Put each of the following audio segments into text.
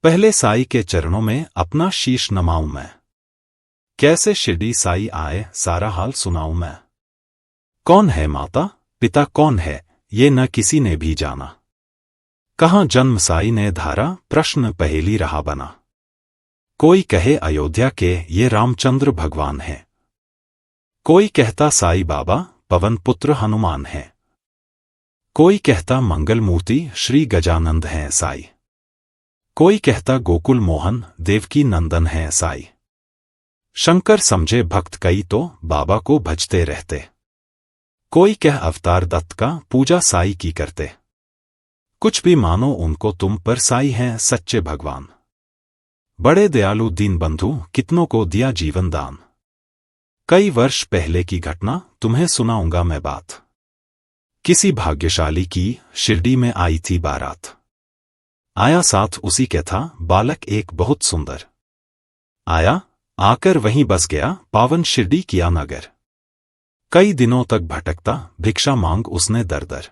पहले साई के चरणों में अपना शीश नमाऊं मैं। कैसे शिरडी साई आए सारा हाल सुनाऊं मैं। कौन है माता पिता कौन है ये न किसी ने भी जाना। कहाँ जन्म साई ने धारा प्रश्न पहेली रहा बना। कोई कहे अयोध्या के ये रामचंद्र भगवान है। कोई कहता साई बाबा पवन पुत्र हनुमान है। कोई कहता मंगल मूर्ति श्री गजानंद हैं साई। कोई कहता गोकुल मोहन देवकी नंदन हैं साई। शंकर समझे भक्त कई तो बाबा को भजते रहते। कोई कह अवतार दत्त का पूजा साई की करते। कुछ भी मानो उनको तुम पर साई हैं सच्चे भगवान। बड़े दयालु दीन बंधु कितनों को दिया जीवन दान। कई वर्ष पहले की घटना तुम्हें सुनाऊंगा मैं बात। किसी भाग्यशाली की शिरडी में आई थी बारात। आया साथ उसी के था बालक एक बहुत सुंदर। आया आकर वहीं बस गया पावन शिरडी किया नगर। कई दिनों तक भटकता भिक्षा मांग उसने दर दर।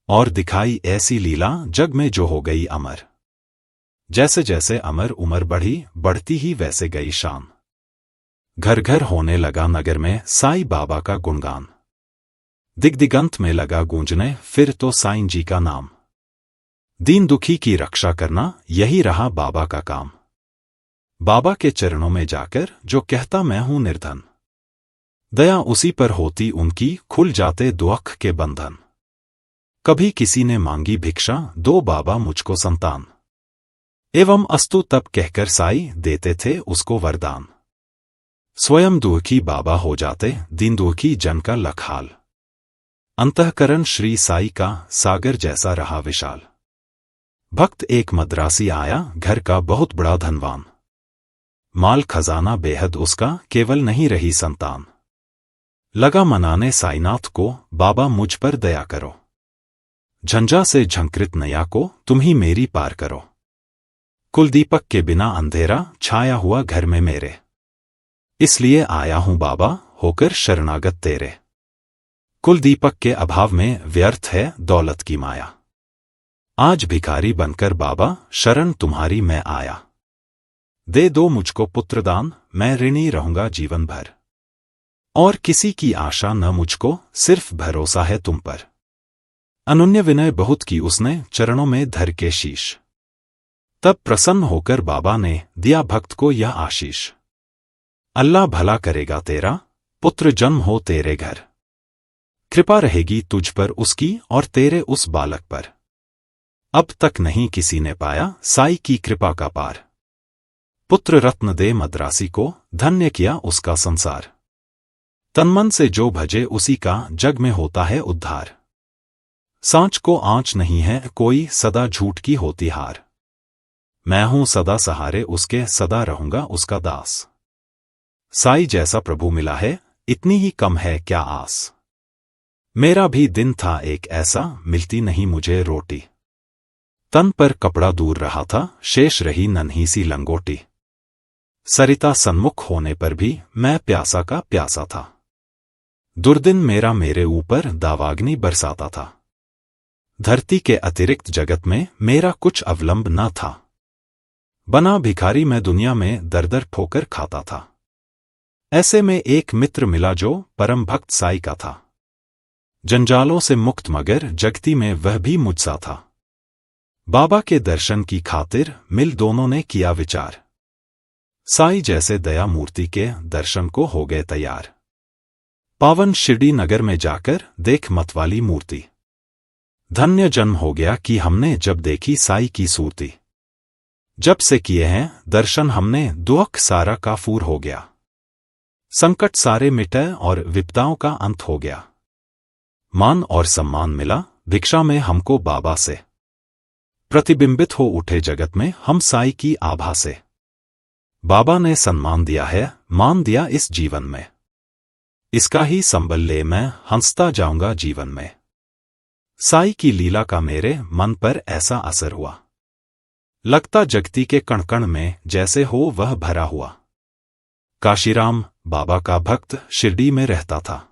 और दिखाई ऐसी लीला जग में जो हो गई अमर। जैसे जैसे अमर उम्र बढ़ी बढ़ती ही वैसे गई शान। घर घर होने लगा नगर में साई बाबा का गुणगान। दिग्दिगंत में लगा गूंजने फिर तो साईं जी का नाम। दीन दुखी की रक्षा करना यही रहा बाबा का काम। बाबा के चरणों में जाकर जो कहता मैं हूं निर्धन। दया उसी पर होती उनकी खुल जाते दुख के बंधन। कभी किसी ने मांगी भिक्षा दो बाबा मुझको संतान। एवं अस्तु तब कहकर साई देते थे उसको वरदान। स्वयं दुखी बाबा हो जाते दीन दुखी जन का लखाल। अंतःकरण श्री साई का सागर जैसा रहा विशाल। भक्त एक मद्रासी आया घर का बहुत बड़ा धनवान। माल खजाना बेहद उसका केवल नहीं रही संतान। लगा मनाने साईनाथ को बाबा मुझ पर दया करो। झंझा से झंकृत नया को तुम ही मेरी पार करो। कुलदीपक के बिना अंधेरा छाया हुआ घर में मेरे। इसलिए आया हूं बाबा होकर शरणागत तेरे। कुलदीपक के अभाव में व्यर्थ है दौलत की माया। आज भिखारी बनकर बाबा शरण तुम्हारी मैं आया। दे दो मुझको पुत्रदान मैं ऋणी रहूंगा जीवन भर। और किसी की आशा न मुझको सिर्फ भरोसा है तुम पर। अनन्य विनय बहुत की उसने चरणों में धर के शीश। तब प्रसन्न होकर बाबा ने दिया भक्त को यह आशीष। अल्लाह भला करेगा तेरा पुत्र जन्म हो तेरे घर। कृपा रहेगी तुझ पर उसकी और तेरे उस बालक पर। अब तक नहीं किसी ने पाया साई की कृपा का पार। पुत्र रत्न दे मद्रासी को धन्य किया उसका संसार। तनमन से जो भजे उसी का जग में होता है उद्धार। सांच को आंच नहीं है कोई सदा झूठ की होती हार। मैं हूं सदा सहारे उसके सदा रहूंगा उसका दास। साई जैसा प्रभु मिला है इतनी ही कम है क्या आस। मेरा भी दिन था एक ऐसा मिलती नहीं मुझे रोटी। तन पर कपड़ा दूर रहा था शेष रही नन्ही सी लंगोटी। सरिता सन्मुख होने पर भी मैं प्यासा का प्यासा था। दुर्दिन मेरा मेरे ऊपर दावाग्नि बरसाता था। धरती के अतिरिक्त जगत में मेरा कुछ अवलंब न था। बना भिखारी मैं दुनिया में दर दर ठोकर खाता था। ऐसे में एक मित्र मिला जो परम भक्त साई का था। जंजालों से मुक्त मगर जगती में वह भी मुझसा था। बाबा के दर्शन की खातिर मिल दोनों ने किया विचार। साई जैसे दया मूर्ति के दर्शन को हो गए तैयार। पावन शिरडी नगर में जाकर देख मतवाली मूर्ति। धन्य जन्म हो गया कि हमने जब देखी साई की सूरती। जब से किए हैं दर्शन हमने दुख सारा काफूर हो गया। संकट सारे मिटे और विपदाओं का अंत हो गया। मान और सम्मान मिला भिक्षा में हमको बाबा से। प्रतिबिंबित हो उठे जगत में हम साई की आभा से। बाबा ने सम्मान दिया है मान दिया इस जीवन में। इसका ही संबल ले मैं हंसता जाऊंगा जीवन में। साई की लीला का मेरे मन पर ऐसा असर हुआ। लगता जगती के कण कण में जैसे हो वह भरा हुआ। काशीराम बाबा का भक्त शिरडी में रहता था।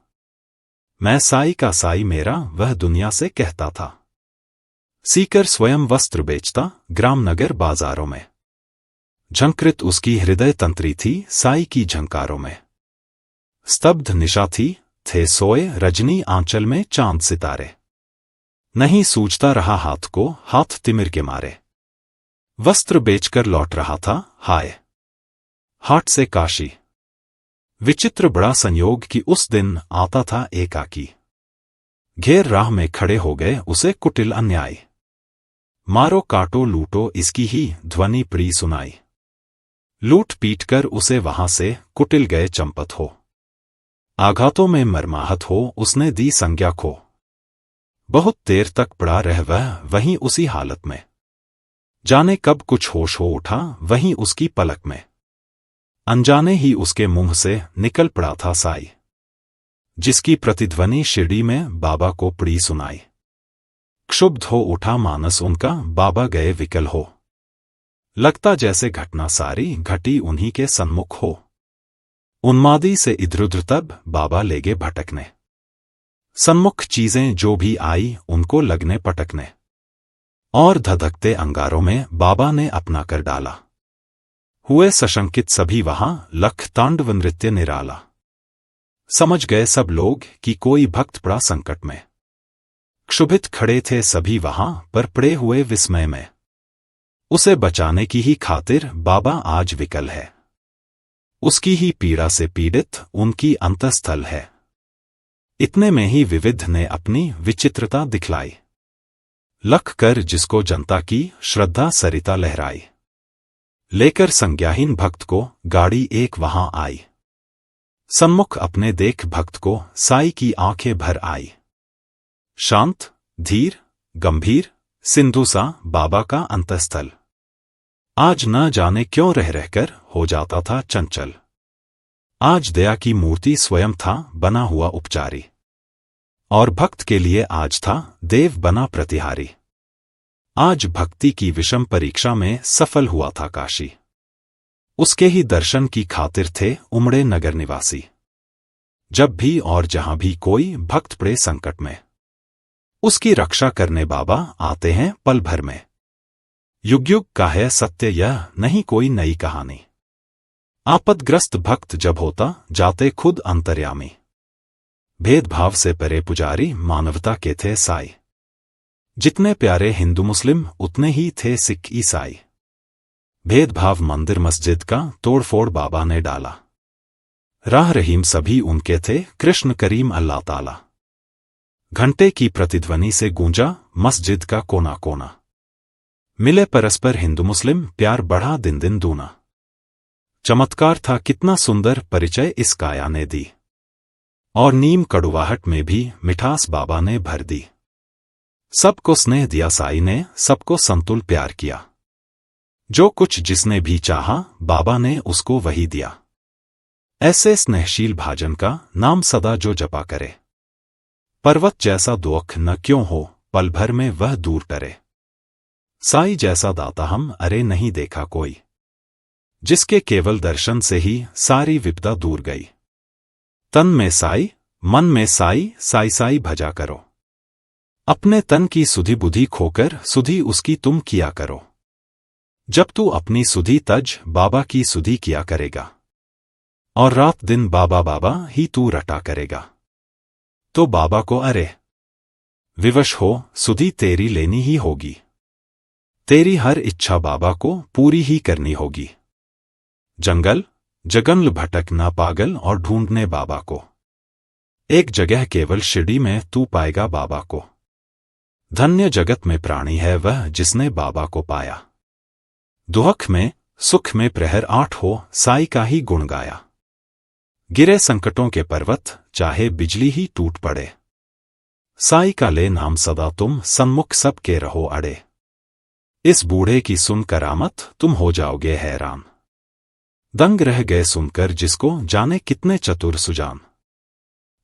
मैं साई का साई मेरा वह दुनिया से कहता था। सीकर स्वयं वस्त्र बेचता ग्रामनगर बाजारों में। झंकृत उसकी हृदय तंत्री थी साई की झंकारों में। स्तब्ध निशा थी, थे सोए रजनी आंचल में चांद सितारे। नहीं सूझता रहा हाथ को, हाथ तिमिर के मारे। वस्त्र बेचकर लौट रहा था, हाय हाट से काशी। विचित्र बड़ा संयोग कि उस दिन आता था एकाकी। घेर राह में खड़े हो गए उसे कुटिल अन्याय। मारो काटो लूटो इसकी ही ध्वनि पड़ी सुनाई। लूट पीट कर उसे वहां से कुटिल गए चंपत हो। आघातों में मरमाहत हो उसने दी संज्ञा खो। बहुत देर तक पड़ा रह वह वहीं उसी हालत में। जाने कब कुछ होश हो उठा वहीं उसकी पलक में। अनजाने ही उसके मुंह से निकल पड़ा था साई, जिसकी प्रतिध्वनि शिरडी में बाबा को पड़ी सुनाई। क्षुब्ध हो उठा मानस उनका, बाबा गए विकल हो। लगता जैसे घटना सारी घटी उन्हीं के सन्मुख हो। उन्मादी से इधर-उधर तब बाबा लेगे भटकने। सन्मुख चीजें जो भी आई उनको लगने पटकने। और धधकते अंगारों में बाबा ने अपना कर डाला। हुए सशंकित सभी वहां, लख तांडव नृत्य निराला। समझ गए सब लोग कि कोई भक्त पड़ा संकट में। क्षुभित खड़े थे सभी वहां पर पड़े हुए विस्मय में। उसे बचाने की ही खातिर बाबा आज विकल है। उसकी ही पीड़ा से पीड़ित उनकी अंतःस्थल है। इतने में ही विविध ने अपनी विचित्रता दिखलाई। लख कर जिसको जनता की श्रद्धा सरिता लहराई। लेकर संज्ञाहीन भक्त को गाड़ी एक वहां आई। सन्मुख अपने देख भक्त को साई की आंखें भर आई। शांत, धीर, गंभीर, सिंधु सा बाबा का अंतःस्थल। आज न जाने क्यों रह रहकर हो जाता था चंचल। आज दया की मूर्ति स्वयं था बना हुआ उपचारी। और भक्त के लिए आज था देव बना प्रतिहारी। आज भक्ति की विषम परीक्षा में सफल हुआ था काशी। उसके ही दर्शन की खातिर थे उमड़े नगर निवासी। जब भी और जहां भी कोई भक्त पड़े संकट में, उसकी रक्षा करने बाबा आते हैं पल भर में। युग युग का है सत्य यह, नहीं कोई नई कहानी। आपदग्रस्त भक्त जब होता जाते खुद अंतर्यामी। भेदभाव से परे पुजारी मानवता के थे साई। जितने प्यारे हिंदू मुस्लिम उतने ही थे सिख ईसाई। भेदभाव मंदिर मस्जिद का तोड़फोड़ बाबा ने डाला। राह रहीम सभी उनके थे कृष्ण करीम अल्लाह ताला। घंटे की प्रतिध्वनि से गूंजा मस्जिद का कोना कोना। मिले परस्पर हिंदू मुस्लिम प्यार बढ़ा दिन दिन दूना। चमत्कार था कितना सुंदर परिचय इस काया ने दी। और नीम कड़ुवाहट में भी मिठास बाबा ने भर दी। सबको स्नेह दिया साई ने, सबको संतुल प्यार किया। जो कुछ जिसने भी चाहा बाबा ने उसको वही दिया। ऐसे स्नेहशील भाजन का नाम सदा जो जपा करे। पर्वत जैसा दुख न क्यों हो, पल भर में वह दूर टरे। साई जैसा दाता हम अरे नहीं देखा कोई। जिसके केवल दर्शन से ही सारी विपदा दूर गई। तन में साई, मन में साई, साई साई भजा करो। अपने तन की सुधि बुद्धि खोकर सुधि उसकी तुम किया करो। जब तू अपनी सुधि तज बाबा की सुधि किया करेगा। और रात दिन बाबा बाबा ही तू रटा करेगा। तो बाबा को अरे विवश हो, सुधि तेरी लेनी ही होगी। तेरी हर इच्छा बाबा को पूरी ही करनी होगी। जंगल जगन भटकना पागल और ढूंढने बाबा को। एक जगह केवल शिरडी में तू पाएगा बाबा को। धन्य जगत में प्राणी है वह जिसने बाबा को पाया। दुख में सुख में प्रहर 8 हो, साई का ही गुण गाया। गिरे संकटों के पर्वत, चाहे बिजली ही टूट पड़े। साई का ले नाम सदा तुम, सन्मुख सबके रहो अड़े। इस बूढ़े की सुन करामत, तुम हो जाओगे हैरान। दंग रह गए सुनकर जिसको जाने कितने चतुर सुजान।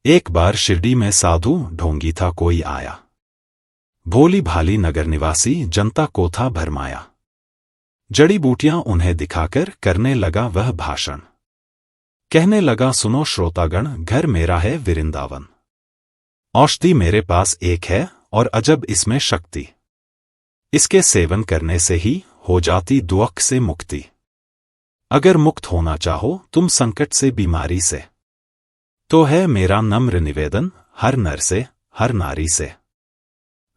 एक बार शिरडी में साधु ढोंगी था कोई आया। भोली भाली नगर निवासी जनता को था भरमाया। जड़ी बूटियां उन्हें दिखाकर करने लगा वह भाषण। कहने लगा सुनो श्रोतागण, घर मेरा है वृंदावन। औषधि मेरे पास एक है और अजब इसमें शक्ति। इसके सेवन करने से ही हो जाती दुख से मुक्ति। अगर मुक्त होना चाहो तुम संकट से, बीमारी से, तो है मेरा नम्र निवेदन हर नर से, हर नारी से,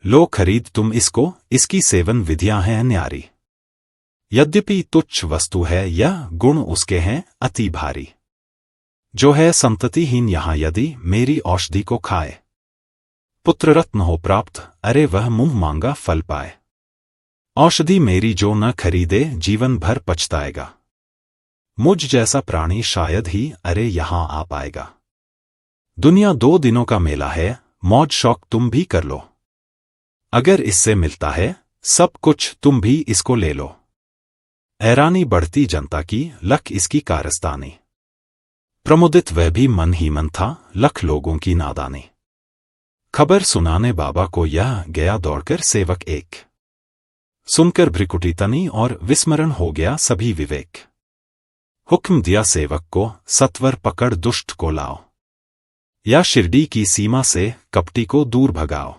लो खरीद तुम इसको, इसकी सेवन विधियां हैं न्यारी। यद्यपि तुच्छ वस्तु है यह, गुण उसके हैं अति भारी। जो है संततिहीन यहाँ यदि मेरी औषधि को खाए, पुत्र रत्न हो प्राप्त, अरे वह मुंह मांगा फल पाए। औषधि मेरी जो न खरीदे जीवन भर पछताएगा। मुझ जैसा प्राणी शायद ही अरे यहां आ पाएगा। दुनिया 2 दिनों का मेला है, मौज शौक तुम भी कर लो। अगर इससे मिलता है सब कुछ तुम भी इसको ले लो। हैरानी बढ़ती जनता की, लख इसकी कारस्तानी। प्रमुदित वह भी मन ही मन था, लख लोगों की नादानी। खबर सुनाने बाबा को यह गया दौड़कर सेवक एक। सुनकर भ्रिकुटी तनी और विस्मरण हो गया सभी विवेक। हुक्म दिया सेवक को, सत्वर पकड़ दुष्ट को लाओ, या शिरडी की सीमा से कपटी को दूर भगाओ।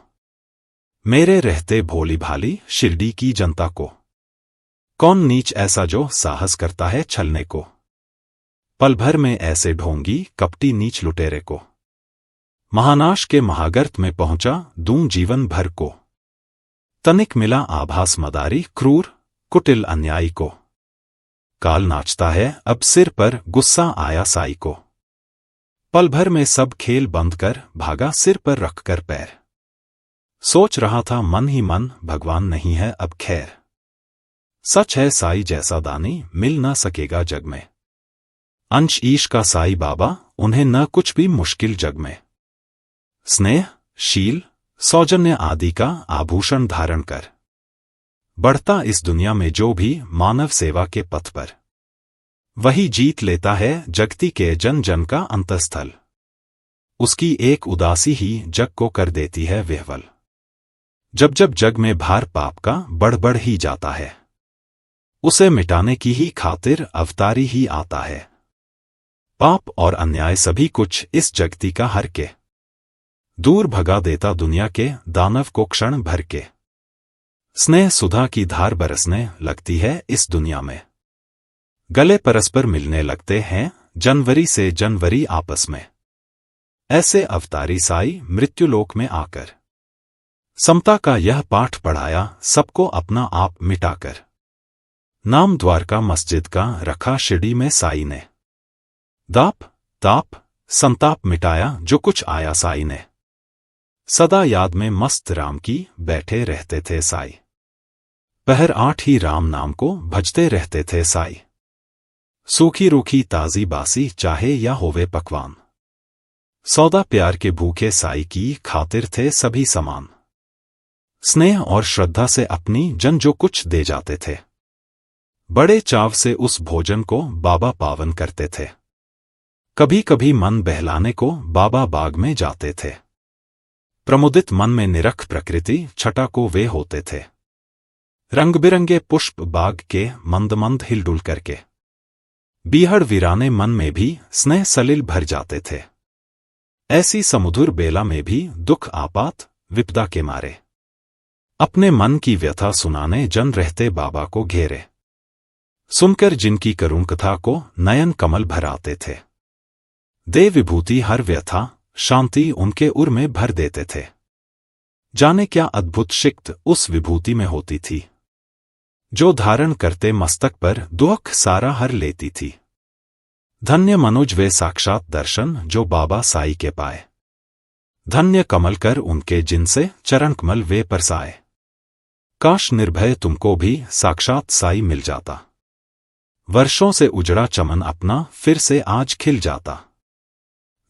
मेरे रहते भोली भाली शिरडी की जनता को, कौन नीच ऐसा जो साहस करता है छलने को। पल भर में ऐसे ढोंगी कपटी नीच लुटेरे को, महानाश के महागर्त में पहुंचा दूं जीवन भर को। तनिक मिला आभास मदारी क्रूर कुटिल अन्यायी को, काल नाचता है अब सिर पर गुस्सा आया साई को। पल भर में सब खेल बंद कर भागा सिर पर रखकर पैर। सोच रहा था मन ही मन भगवान नहीं है अब खैर। सच है साई जैसा दानी मिल न सकेगा जग में। अंश ईश का साई बाबा, उन्हें न कुछ भी मुश्किल जग में। स्नेह शील सौजन्य आदि का आभूषण धारण कर, बढ़ता इस दुनिया में जो भी मानव सेवा के पथ पर, वही जीत लेता है जगती के जन जन का अंतस्थल। उसकी एक उदासी ही जग को कर देती है विह्वल। जब जब जग में भार पाप का बढ़ बढ़ ही जाता है, उसे मिटाने की ही खातिर अवतारी ही आता है। पाप और अन्याय सभी कुछ इस जगती का हर के, दूर भगा देता दुनिया के दानव को क्षण भर के। स्नेह सुधा की धार बरसने लगती है इस दुनिया में, गले परस्पर मिलने लगते हैं जनवरी से जनवरी आपस में। ऐसे अवतारी साई मृत्युलोक में आकर, समता का यह पाठ पढ़ाया सबको अपना आप मिटाकर। नाम द्वारका मस्जिद का रखा शिरडी में साई ने, दाप ताप संताप मिटाया जो कुछ आया साई ने। सदा याद में मस्त राम की बैठे रहते थे साई, पहर 8 ही राम नाम को भजते रहते थे साई। सूखी रूखी ताजी बासी चाहे या होवे पकवान, सौदा प्यार के भूखे साई की खातिर थे सभी समान। स्नेह और श्रद्धा से अपनी जन जो कुछ दे जाते थे, बड़े चाव से उस भोजन को बाबा पावन करते थे। कभी कभी मन बहलाने को बाबा बाग में जाते थे, प्रमुदित मन में निरख प्रकृति छटा को वे होते थे। रंग बिरंगे पुष्प बाग के मंद मंद हिलडुल करके, बीहड़ वीराने मन में भी स्नेह सलिल भर जाते थे। ऐसी समुधुर बेला में भी दुख आपात विपदा के मारे, अपने मन की व्यथा सुनाने जन रहते बाबा को घेरे। सुनकर जिनकी करुण कथा को नयन कमल भर आते थे, दे विभूति हर व्यथा शांति उनके उर में भर देते थे। जाने क्या अद्भुत शिक्त उस विभूति में होती थी, जो धारण करते मस्तक पर दुख सारा हर लेती थी। धन्य मनुज वे साक्षात दर्शन जो बाबा साई के पाए, धन्य कमल कर उनके जिनसे चरण कमल वे परसाए। काश निर्भय तुमको भी साक्षात साई मिल जाता, वर्षों से उजड़ा चमन अपना फिर से आज खिल जाता।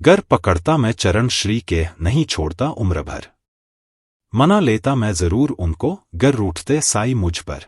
गर पकड़ता मैं चरण श्री के नहीं छोड़ता उम्र भर, मना लेता मैं जरूर उनको गर रूठते साई मुझ पर।